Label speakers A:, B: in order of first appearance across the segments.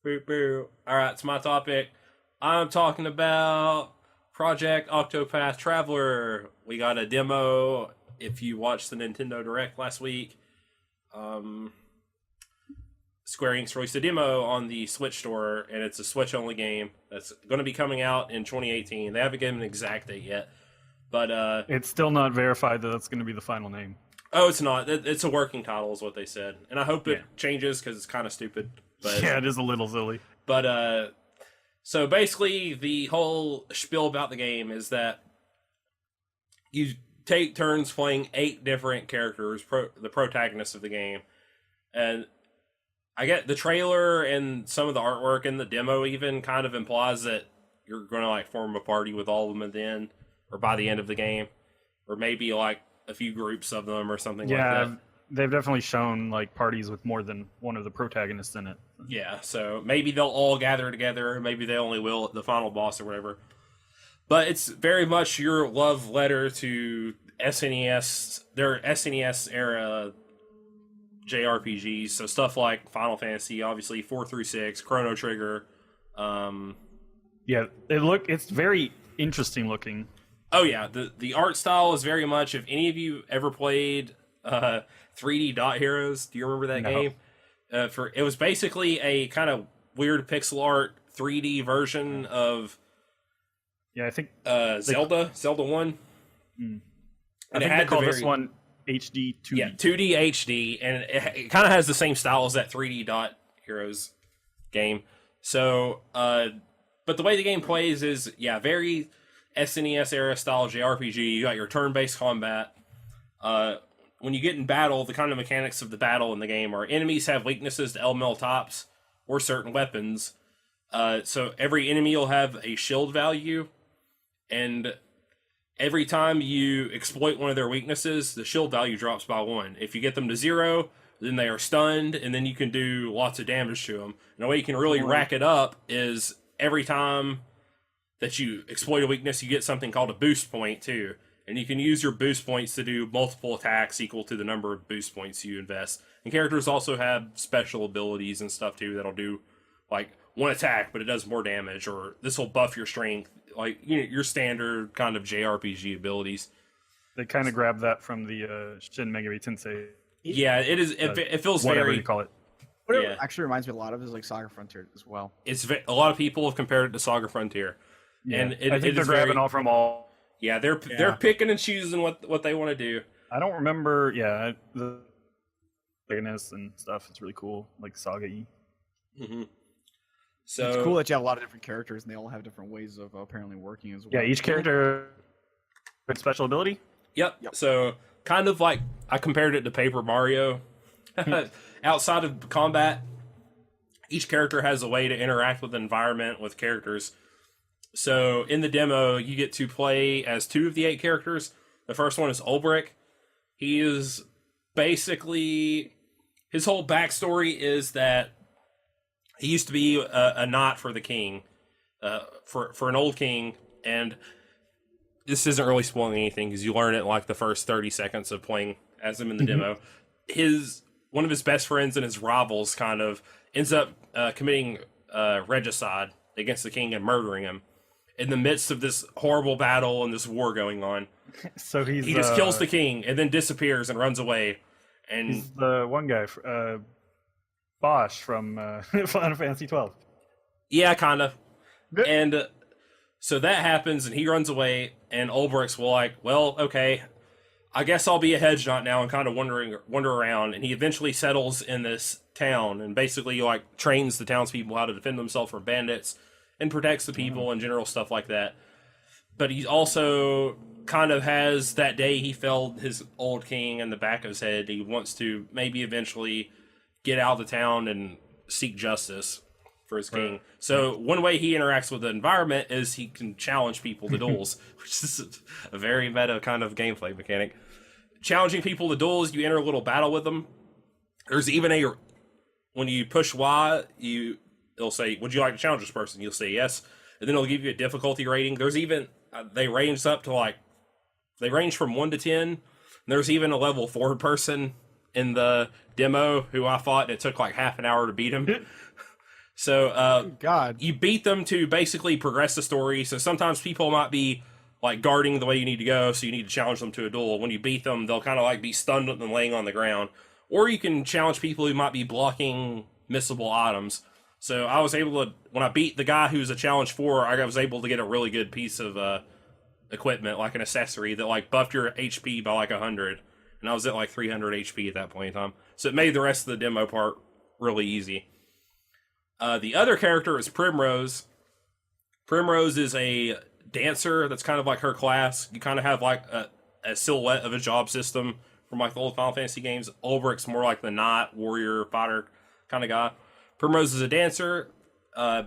A: Boo, boo. All right, it's my topic. I'm talking about Project Octopath Traveler. We got a demo. If you watched the Nintendo Direct last week, um, Square Enix released a demo on the Switch store, and it's a Switch-only game that's going to be coming out in 2018. They haven't given an exact date yet, but
B: It's still not verified that that's going to be the final name.
A: oh, it's not. It's a working title, is what they said, and I hope it
B: Yeah.
A: changes because it's kind of stupid. But
B: Yeah, it is a little silly.
A: But so basically, the whole spiel about the game is that you take turns playing 8 different characters, the protagonists of the game, and I get the trailer and some of the artwork in the demo even kind of implies that you're going to like form a party with all of them at the end, or by the end of the game, or maybe like a few groups of them or something like
B: Yeah,
A: that.
B: they've definitely shown like parties with more than one of the protagonists in it.
A: Yeah, so maybe they'll all gather together. Maybe they only will at the final boss or whatever. But it's very much your love letter to SNES, their SNES era JRPGs. So stuff like Final Fantasy, obviously 4 through 6, Chrono Trigger.
B: Yeah, it's very interesting looking.
A: Oh yeah, the art style is very much. If any of you ever played 3D Dot Heroes, do you remember that
B: No.
A: game? It was basically a kind of weird pixel art 3D version of
B: Yeah, I think
A: Zelda 1.
B: I
A: And
B: think they call this one HD 2D.
A: Yeah, 2D HD, and it kind of has the same style as that 3D Dot Heroes game. So, but the way the game plays is, yeah, very SNES era style JRPG. You got your turn-based combat. When you get in battle, the kind of mechanics of the battle in the game are enemies have weaknesses to elemental tops or certain weapons. So every enemy will have a shield value, and every time you exploit one of their weaknesses, the shield value drops by 1. If you get them to 0, then they are stunned, and then you can do lots of damage to them. And the way you can really rack it up is every time that you exploit a weakness, you get something called a boost point, too. And you can use your boost points to do multiple attacks equal to the number of boost points you invest. And characters also have special abilities and stuff, too, that'll do, like, one attack, but it does more damage, or this will buff your strength. Like, you know, your standard kind of JRPG abilities.
B: They kind of grabbed that from the Shin Megami Tensei.
A: Yeah, it is. It feels
B: Whatever
A: very.
B: you call it.
C: What it
A: Yeah.
C: actually reminds me a lot of is like Saga Frontier as well.
A: A lot of people have compared it to Saga Frontier,
B: Yeah.
A: and
B: I think
A: it
B: they're
A: is
B: grabbing
A: very,
B: all from all.
A: Yeah, they're picking and choosing what they want to do.
B: I don't remember. Yeah, the bigness and stuff. It's really cool, like Saga-y.
A: So
C: It's cool that you have a lot of different characters and they all have different ways of apparently working as well.
B: Yeah, each character with special ability.
A: Yep. So kind of like I compared it to Paper Mario. Outside of combat, each character has a way to interact with the environment, with characters. So in the demo, you get to play as 2 of the 8 characters. The first one is Ulbrich. He is basically, his whole backstory is that he used to be a knight for the king, for an old king, and this isn't really spoiling anything because you learn it in like the first 30 seconds of playing as him in the demo. One of his best friends and his rivals kind of ends up committing regicide against the king and murdering him in the midst of this horrible battle and this war going on.
B: So he
A: just kills the king and then disappears and runs away. And
B: He's the one guy, Bosch from Final Fantasy 12.
A: yeah, kind of. And so that happens, and he runs away, and Ulbricht's like, well, okay, I guess I'll be a hedge knot now and kind of wander around. And he eventually settles in this town and basically like trains the townspeople how to defend themselves from bandits and protects the people and general stuff like that. But he also kind of has that day he felled his old king in the back of his head. He wants to maybe eventually get out of the town and seek justice for his king. So one way he interacts with the environment is he can challenge people to duels, which is a very meta kind of gameplay mechanic. Challenging people to duels, you enter a little battle with them. There's even when you push Y, it'll say, would you like to challenge this person? You'll say yes. And then it'll give you a difficulty rating. There's even, they range from 1 to 10. And there's even a level 4 person in the demo who I fought, and it took like half an hour to beat him. So
C: God.
A: you beat them to basically progress the story. So sometimes people might be like guarding the way you need to go, so you need to challenge them to a duel. When you beat them, they'll kind of like be stunned and laying on the ground. Or you can challenge people who might be blocking missable items. So I was able to, when I beat the guy who's a challenge 4, I was able to get a really good piece of equipment, like an accessory that like buffed your HP by like 100. And I was at like 300 HP at that point in time. So it made the rest of the demo part really easy. The other character is Primrose. Primrose is a dancer that's kind of like her class. You kind of have like a silhouette of a job system from like the old Final Fantasy games. Ulbricht's more like the knight, warrior, fighter kind of guy. Primrose is a dancer.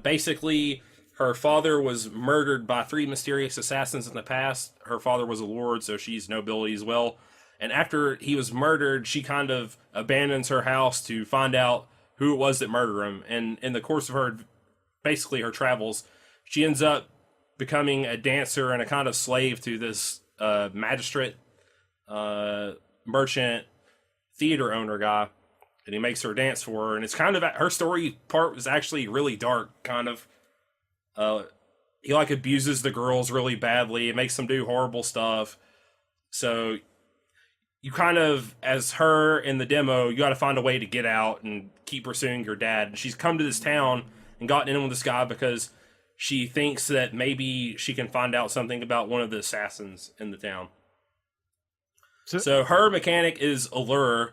A: Basically, her father was murdered by 3 mysterious assassins in the past. Her father was a lord, so she's nobility as well. And after he was murdered, she kind of abandons her house to find out who it was that murdered him. And in the course of her, basically her travels, she ends up becoming a dancer and a kind of slave to this magistrate, merchant, theater owner guy. And he makes her dance for her. And it's kind of, her story part was actually really dark, kind of. He like abuses the girls really badly. It makes them do horrible stuff. So you kind of, as her in the demo, you got to find a way to get out and keep pursuing your dad. And she's come to this town and gotten in with this guy because she thinks that maybe she can find out something about one of the assassins in the town. So her mechanic is allure.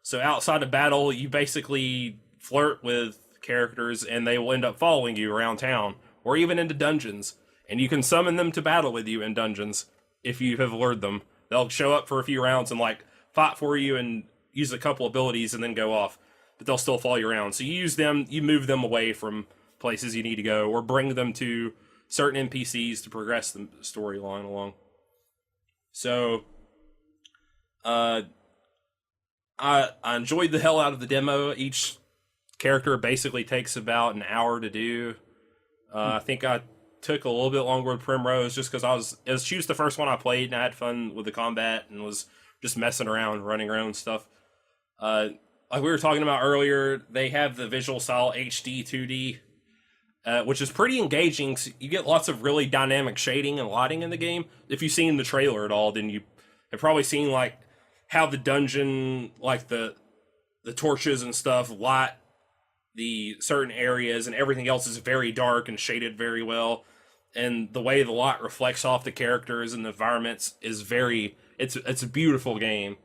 A: So outside of battle, you basically flirt with characters and they will end up following you around town or even into dungeons. And you can summon them to battle with you in dungeons if you have lured them. They'll show up for a few rounds and like fight for you and use a couple abilities and then go off. But they'll still follow you around. So you use them, you move them away from places you need to go or bring them to certain NPCs to progress the storyline along. So I enjoyed the hell out of the demo. Each character basically takes about an hour to do. I think I took a little bit longer with Primrose just because she was the first one I played and I had fun with the combat and was just messing around, running around and stuff. Like we were talking about earlier, they have the visual style HD 2D, which is pretty engaging. You get lots of really dynamic shading and lighting in the game. If you've seen the trailer at all, then you have probably seen like how the dungeon, like the torches and stuff, light the certain areas, and everything else is very dark and shaded very well. And the way the light reflects off the characters and the environments is it's a beautiful game.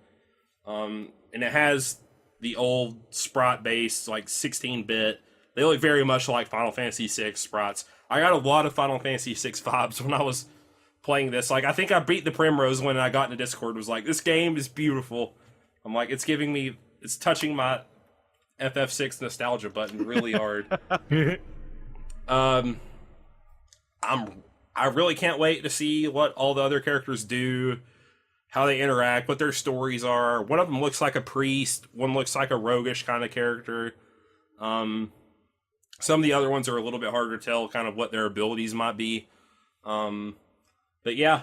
A: And it has the old sprite based, like 16-bit. They look very much like Final Fantasy VI sprites. I got a lot of Final Fantasy VI vibes when I was playing this. Like, I think I beat the Primrose when I got into Discord. Was like, this game is beautiful. I'm like, it's touching my FF6 nostalgia button really hard. I really can't wait to see what all the other characters do, how they interact, what their stories are. One of them looks like a priest, one looks like a roguish kind of character. Some of the other ones are a little bit harder to tell kind of what their abilities might be. But yeah,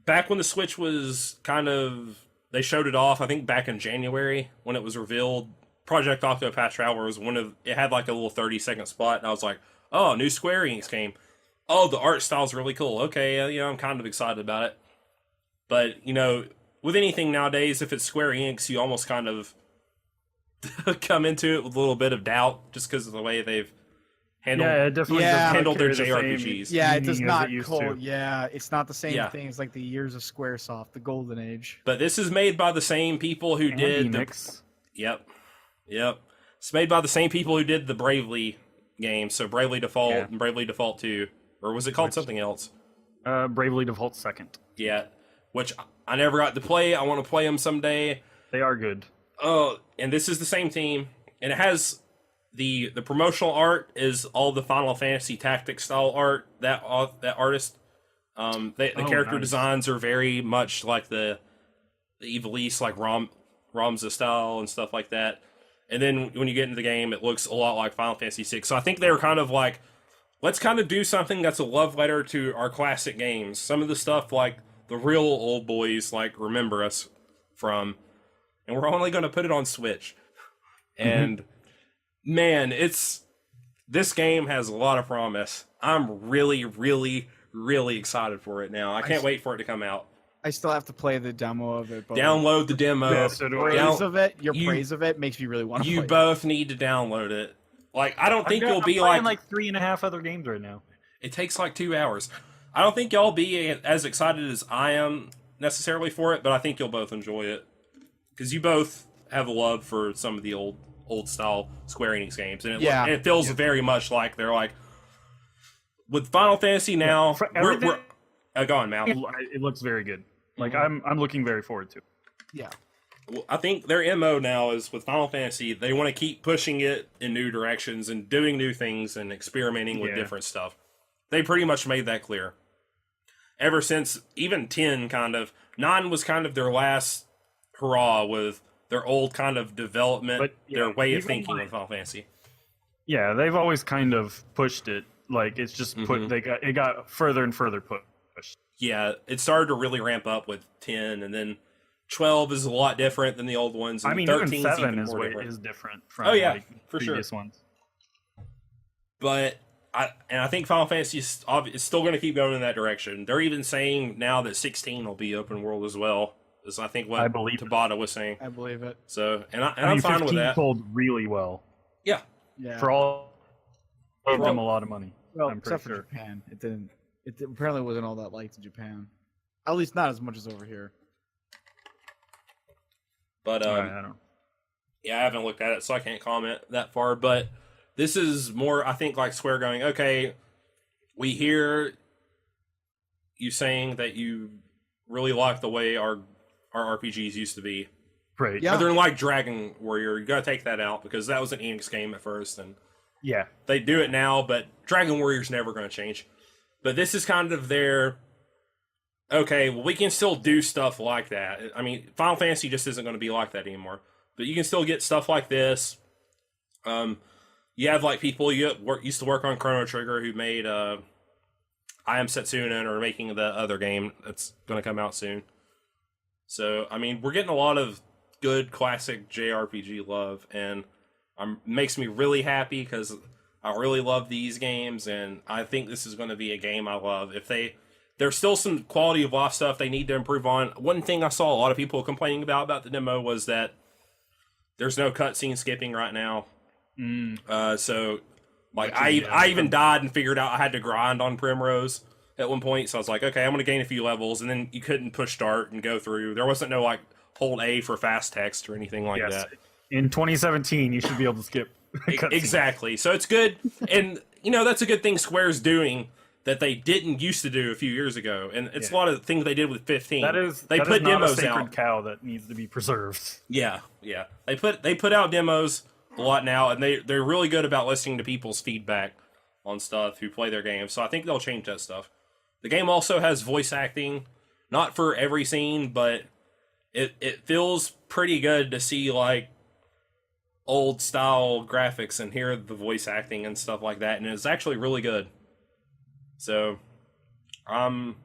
A: back when the Switch was kind of, they showed it off, I think back in January when it was revealed, Project Octopath Traveler was it had like a little 30-second spot, and I was like, oh, new Square Enix game. Oh, the art style's really cool. Okay, I'm kind of excited about it. But, with anything nowadays, if it's Square Enix, you almost kind of come into it with a little bit of doubt just because of the way they've handled their JRPGs.
C: Yeah, it does not
B: call.
C: Yeah, it's not the same thing as like the years of Squaresoft, the golden age.
A: But this is made by the same people who did
B: Enix.
A: Yep. It's made by the same people who did the Bravely games, so Bravely Default and Bravely Default 2. Or was it called something else?
B: Bravely Default 2nd.
A: Yeah, which I never got to play. I want to play them someday.
B: They are good.
A: Oh, and this is the same team, and it has the promotional art is all the Final Fantasy Tactics style art. That artist, the character designs are very much like the Ivalice, like Ramza style and stuff like that. And then when you get into the game, it looks a lot like Final Fantasy VI. So I think they were kind of like, let's kind of do something that's a love letter to our classic games. Some of the stuff like the real old boys like remember us from, and we're only going to put it on Switch. And man, this game has a lot of promise. I'm really, really, really excited for it now. I can't wait for it to come out.
C: I still have to play the demo of it. But
A: Download the demo.
B: Yeah, so do I.
C: Your praise of it makes me really want to play
A: You
C: it.
A: both need to download it. Like, I don't think you'll be
B: I'm like 3.5 other games right now.
A: It takes like 2 hours. I don't think y'all be as excited as I am necessarily for it, but I think you'll both enjoy it. Because you both have a love for some of the old style Square Enix games. And it feels very much like they're like, with Final Fantasy now, we're go on, Mal.
B: It looks very good. Like, I'm looking very forward to it.
C: Yeah.
A: Well, I think their MO now is with Final Fantasy, they want to keep pushing it in new directions and doing new things and experimenting with different stuff. They pretty much made that clear. Ever since even 10 9 was kind of their last hurrah with their old kind of development, their way of thinking with Final Fantasy.
B: Yeah, they've always kind of pushed it. Like, it's just it got further and further pushed.
A: Yeah, it started to really ramp up with 10, and then 12 is a lot different than the old ones. And
B: I mean,
A: 13
B: even 7
A: is
B: different from
A: for
B: previous
A: sure.
B: ones.
A: But I think Final Fantasy is still going to keep going in that direction. They're even saying now that 16 will be open world as well. Is I think what Tabata was saying.
C: I believe it.
A: So I'm fine with that.
B: Sold really well.
A: Yeah.
B: For all gave them a lot of money.
C: Well,
B: I'm
C: except
B: pretty
C: for
B: sure.
C: Japan, it didn't. It apparently wasn't all that liked in Japan. At least not as much as over here.
A: But
B: I don't.
A: Yeah, I haven't looked at it, so I can't comment that far. But this is more, I think, like Square going, okay, we hear you saying that you really like the way our RPGs used to be.
B: Right.
C: Yeah.
A: Other than like Dragon Warrior, you gotta take that out because that was an Enix game at first, and they do it now, but Dragon Warrior's never gonna change. But this is kind of their, okay, well, we can still do stuff like that. I mean, Final Fantasy just isn't going to be like that anymore. But you can still get stuff like this. You have like people used to work on Chrono Trigger who made I Am Setsuna, or making the other game that's going to come out soon. So, I mean, we're getting a lot of good classic JRPG love, and makes me really happy because I really love these games, and I think this is going to be a game I love. There's still some quality of life stuff they need to improve on. One thing I saw a lot of people complaining about the demo was that there's no cutscene skipping right now. So, like, I even died and figured out I had to grind on Primrose at one point. So I was like, okay, I'm going to gain a few levels, and then you couldn't push start and go through. There wasn't no, like, hold A for fast text or anything like that.
B: In 2017, you should be able to skip cutscenes.
A: Exactly. So it's good. And, that's a good thing Square's doing that they didn't used to do a few years ago. And it's a lot of things they did with 15.
B: They
A: put
B: not
A: demos
B: a sacred
A: out.
B: cow that needs to be preserved.
A: Yeah. They put out demos a lot now, and they're really good about listening to people's feedback on stuff who play their games. So I think they'll change that stuff. The game also has voice acting, not for every scene, but it feels pretty good to see like old style graphics and hear the voice acting and stuff like that, and it's actually really good. So I'm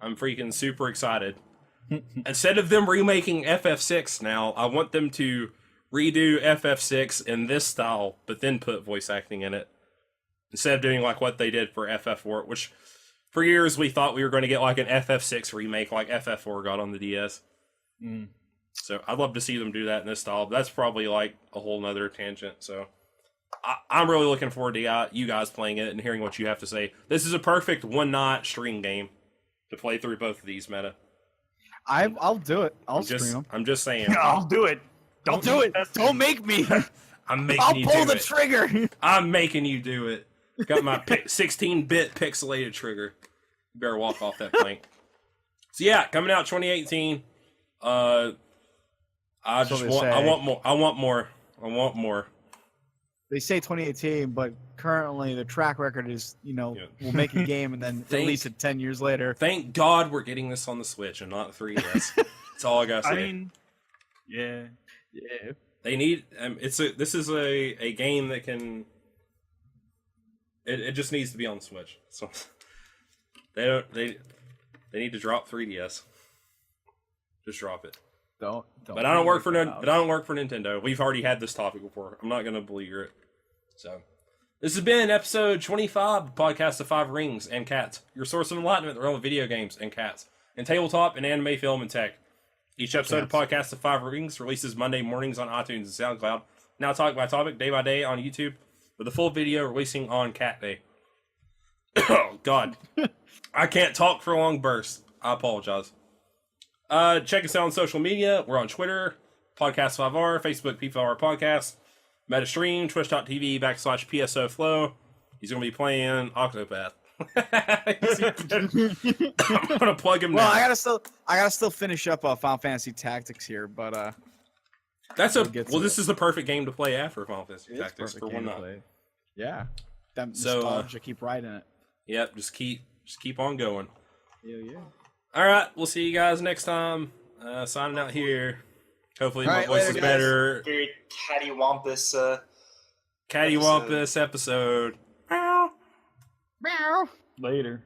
A: freaking super excited. Instead of them remaking FF6 now, I want them to redo FF6 in this style, but then put voice acting in it. Instead of doing like what they did for FF4, which for years we thought we were going to get like an FF6 remake like FF4 got on the DS. So I'd love to see them do that in this style, but that's probably like a whole nother tangent. So I'm really looking forward to you guys playing it and hearing what you have to say. This is a perfect one-night stream game to play through both of these meta.
C: I'll do it. I'll stream them.
A: I'm just saying.
B: I'll do it.
C: Don't do it. Don't make me.
A: I'm making
C: I'll
A: you
C: pull
A: do
C: the
A: it.
C: trigger.
A: I'm making you do it. Got my 16-bit pixelated trigger. You better walk off that plank. So yeah, coming out 2018. I want more.
C: They say 2018, but currently the track record is, we'll make a game and then release it 10 years later.
A: Thank God we're getting this on the Switch and not 3DS. That's all I gotta say.
B: I mean, yeah.
A: They need. This is a game that can. It just needs to be on the Switch. So they need to drop 3DS. Just drop it.
C: Don't.
A: But I don't work for Nintendo. We've already had this topic before. I'm not going to belabor it. So, this has been episode 25 of Podcast of Five Rings and Cats, your source of enlightenment in the realm of video games and cats, and tabletop and anime, film, and tech. Each episode of Podcast of Five Rings releases Monday mornings on iTunes and SoundCloud. Now topic by topic, day by day on YouTube, with a full video releasing on Cat Day. Oh, God. I can't talk for long bursts. I apologize. Check us out on social media. We're on Twitter, Podcast5R, Facebook, P5R Podcast, MetaStream, Twitch.tv/PSO Flow. He's going to be playing Octopath. I'm going to plug him now.
C: Well, I gotta still finish up Final Fantasy Tactics here, but
A: this is the perfect game to play after Final Fantasy Tactics for one night.
C: Yeah. That nostalgia, keep riding it.
A: Yep, just keep on going.
C: Yeah.
A: All right, we'll see you guys next time. Signing out here. Hopefully my voice is
D: guys.
A: better.
D: Very cattywampus.
A: Cattywampus episode.
C: Meow.
B: Later.